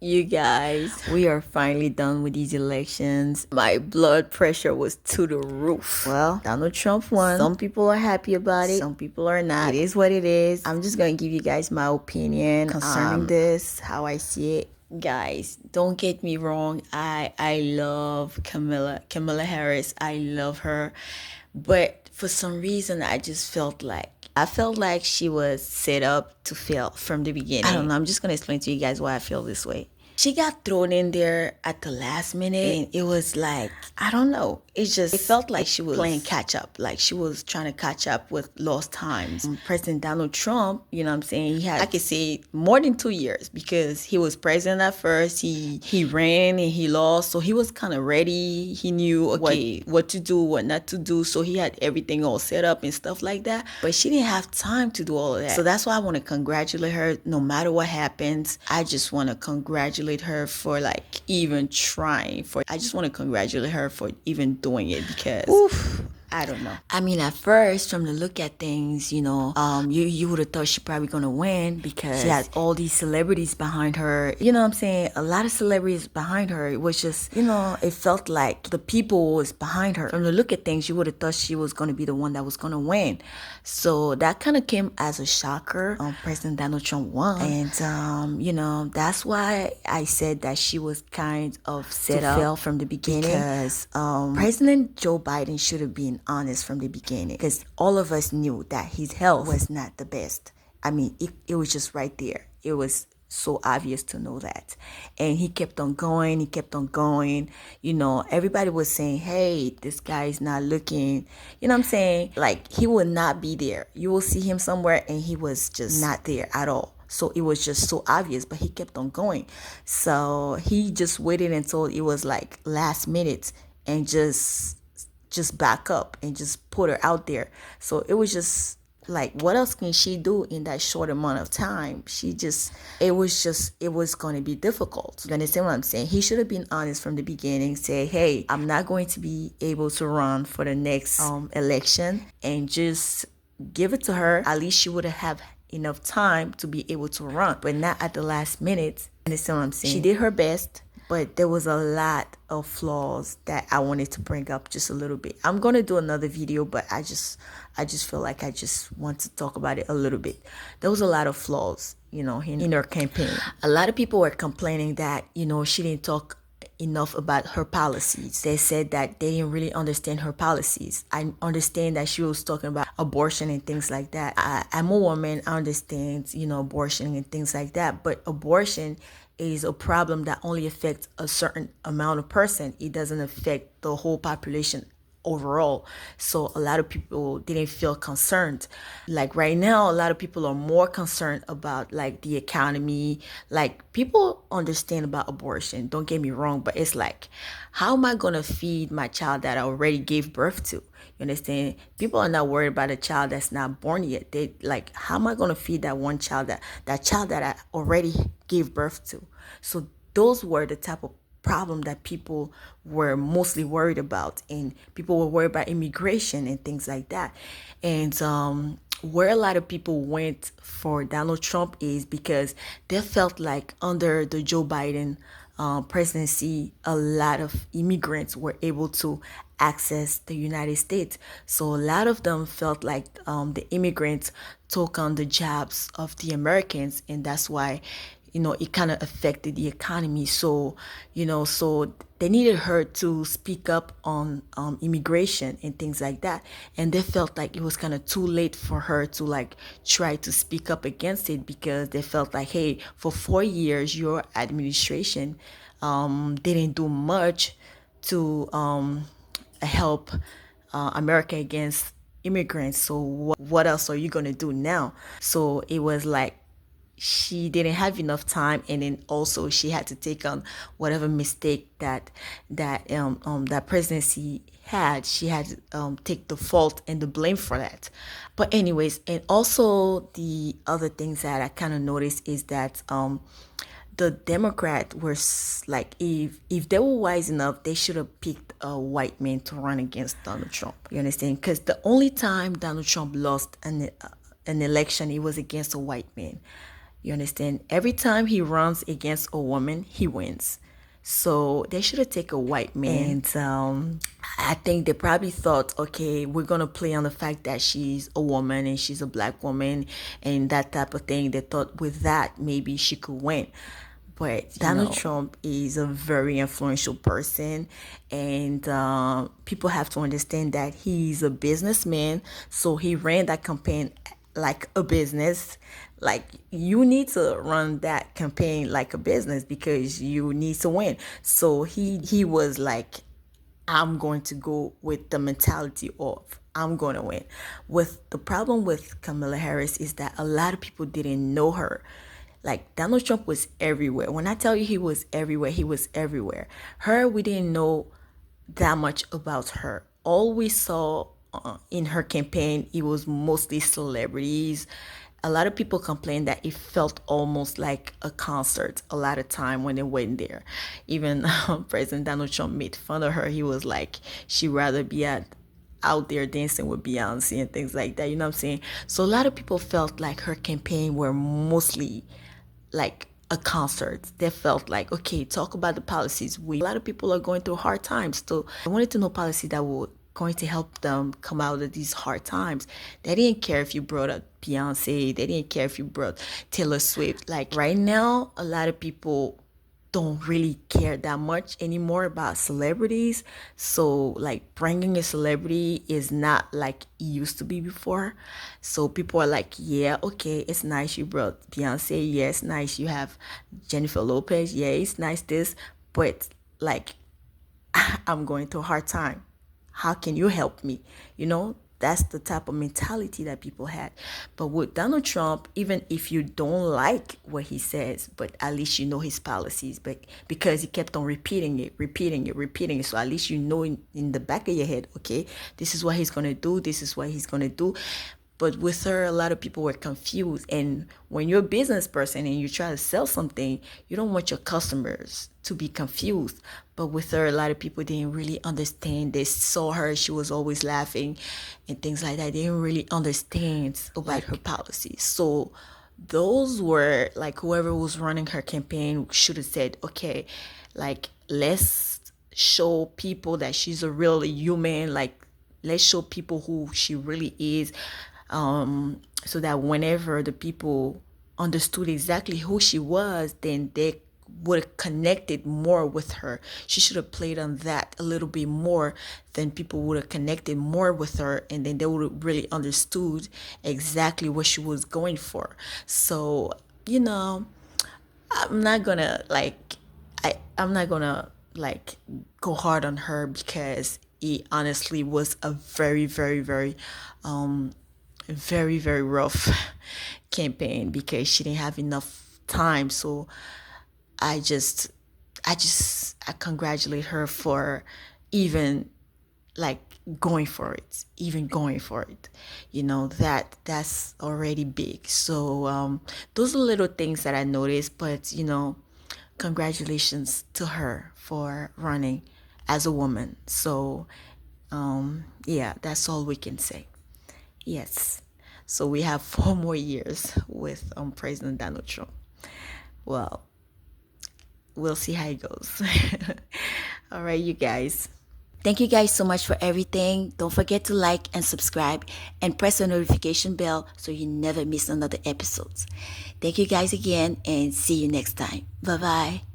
You guys, we are finally done with these elections. My blood pressure was to the roof. Well, Donald Trump won. Some people are happy about it. Some people are not. It is what it is. I'm just going to give you guys my opinion concerning this, how I see it. Guys, don't get me wrong. I love Kamala Harris. I love her. But for some reason, I felt like she was set up to fail from the beginning. I don't know. I'm just going to explain to you guys why I feel this way. She got thrown in there at the last minute, and it was like, I don't know. It felt like she was playing catch up. Like she was trying to catch up with lost times. President Donald Trump, you know what I'm saying? He had, I could say, more than 2 years because he was president at first. He ran and he lost. So he was kind of ready. He knew, okay, what to do, what not to do. So he had everything all set up and stuff like that. But she didn't have time to do all of that. So that's why I want to congratulate her. No matter what happens, I just want to congratulate her for like even trying. I just want to congratulate her for even doing it because oof, I don't know. I mean, at first, from the look at things, you would have thought she probably gonna win because she has all these celebrities behind her. You know what I'm saying? A lot of celebrities behind her. It was just, it felt like the people was behind her. From the look at things, you would have thought she was gonna be the one that was gonna win. So that kind of came as a shocker. President Donald Trump won, and that's why I said that she was kind of set up to fail from the beginning because President Joe Biden should have been honest from the beginning because all of us knew that his health was not the best. I mean, it was just right there. It was so obvious to know that. And he kept on going. He kept on going. Everybody was saying, hey, this guy is not looking, you know what I'm saying? Like, he will not be there. You will see him somewhere and he was just not there at all. So it was just so obvious, but he kept on going. So he just waited until it was like last minute and just back up and just put her out there. So it was just like, what else can she do in that short amount of time? It was going to be difficult. You understand what I'm saying? He should have been honest from the beginning, say, hey, I'm not going to be able to run for the next election, and just give it to her. At least she would have enough time to be able to run, but not at the last minute. Understand what I'm saying? She did her best, but there was a lot of flaws that I wanted to bring up just a little bit. I'm going to do another video, but I just feel like I just want to talk about it a little bit. There was a lot of flaws, in her campaign. A lot of people were complaining that, she didn't talk enough about her policies. They said that they didn't really understand her policies. I understand that she was talking about abortion and things like that. I'm a woman. I understand, abortion and things like that. But abortion is a problem that only affects a certain amount of person. It doesn't affect the whole population overall. So a lot of people didn't feel concerned. Like right now, a lot of people are more concerned about like the economy. Like, people understand about abortion, don't get me wrong, but it's like, how am I going to feed my child that I already gave birth to? You understand? People are not worried about a child that's not born yet. They like, how am I going to feed that one child, that child that I already gave birth to? So those were the type of problem that people were mostly worried about, and people were worried about immigration and things like that. And where a lot of people went for Donald Trump is because they felt like under the Joe Biden presidency, a lot of immigrants were able to access the United States. So a lot of them felt like the immigrants took on the jobs of the Americans, and that's why it kind of affected the economy. So, so they needed her to speak up on immigration and things like that. And they felt like it was kind of too late for her to like try to speak up against it, because they felt like, hey, for 4 years, your administration didn't do much to help America against immigrants. So what else are you going to do now? So it was like, she didn't have enough time, and then also she had to take on whatever mistake that presidency had. She had to take the fault and the blame for that. But anyways, and also the other things that I kind of noticed is that the Democrat was like, if they were wise enough, they should have picked a white man to run against Donald Trump. You understand? Because the only time Donald Trump lost an election, it was against a white man. You understand? Every time he runs against a woman, he wins. So they should have taken a white man. And I think they probably thought, okay, we're gonna play on the fact that she's a woman and she's a black woman and that type of thing. They thought with that maybe she could win. But Donald Trump is a very influential person, and people have to understand that he's a businessman. So he ran that campaign like a business. Like, you need to run that campaign like a business because you need to win. So he was like, I'm going to go with the mentality of I'm going to win. With the problem with Kamala Harris is that a lot of people didn't know her. Like, Donald Trump was everywhere. When I tell you he was everywhere, he was everywhere. Her, we didn't know that much about her. All we saw in her campaign, it was mostly celebrities. A lot of people complained that it felt almost like a concert a lot of time when they went there. Even President Donald Trump made fun of her. He was like, she'd rather be out there dancing with Beyonce and things like that. You know what I'm saying? So a lot of people felt like her campaign were mostly like a concert. They felt like, okay, talk about the policies. A lot of people are going through hard times. So I wanted to know policy that would going to help them come out of these hard times. They didn't care if you brought up Beyonce. They didn't care if you brought Taylor Swift. Like, right now, a lot of people don't really care that much anymore about celebrities. So like, bringing a celebrity is not like it used to be before. So people are like, yeah, okay, it's nice you brought Beyonce. Yeah, it's nice you have Jennifer Lopez. Yeah, it's nice this. But like, I'm going through a hard time. How can you help me? You know, that's the type of mentality that people had. But with Donald Trump, even if you don't like what he says, but at least you know his policies, but because he kept on repeating it, repeating it, repeating it. So at least you know in the back of your head, okay, this is what he's going to do. This is what he's going to do. But with her, a lot of people were confused. And when you're a business person and you try to sell something, you don't want your customers to be confused. But with her, a lot of people didn't really understand. They saw her, she was always laughing and things like that. They didn't really understand about her policies. So those were like, whoever was running her campaign should have said, okay, like, let's show people that she's a real human. Like, let's show people who she really is. So that whenever the people understood exactly who she was, then they would have connected more with her. She should have played on that a little bit more, then people would have connected more with her, and then they would have really understood exactly what she was going for. So, you know, I'm not gonna like I'm not gonna like go hard on her because it honestly was a very, very, very very, very rough campaign because she didn't have enough time. So I just I congratulate her for even like going for it, even going for it. You know, that's already big. So those are little things that I noticed, but you know, congratulations to her for running as a woman. So yeah, that's all we can say. Yes. So we have 4 more years with President Donald Trump. Well, we'll see how it goes. All right, you guys. Thank you guys so much for everything. Don't forget to like and subscribe and press the notification bell so you never miss another episode. Thank you guys again and see you next time. Bye-bye.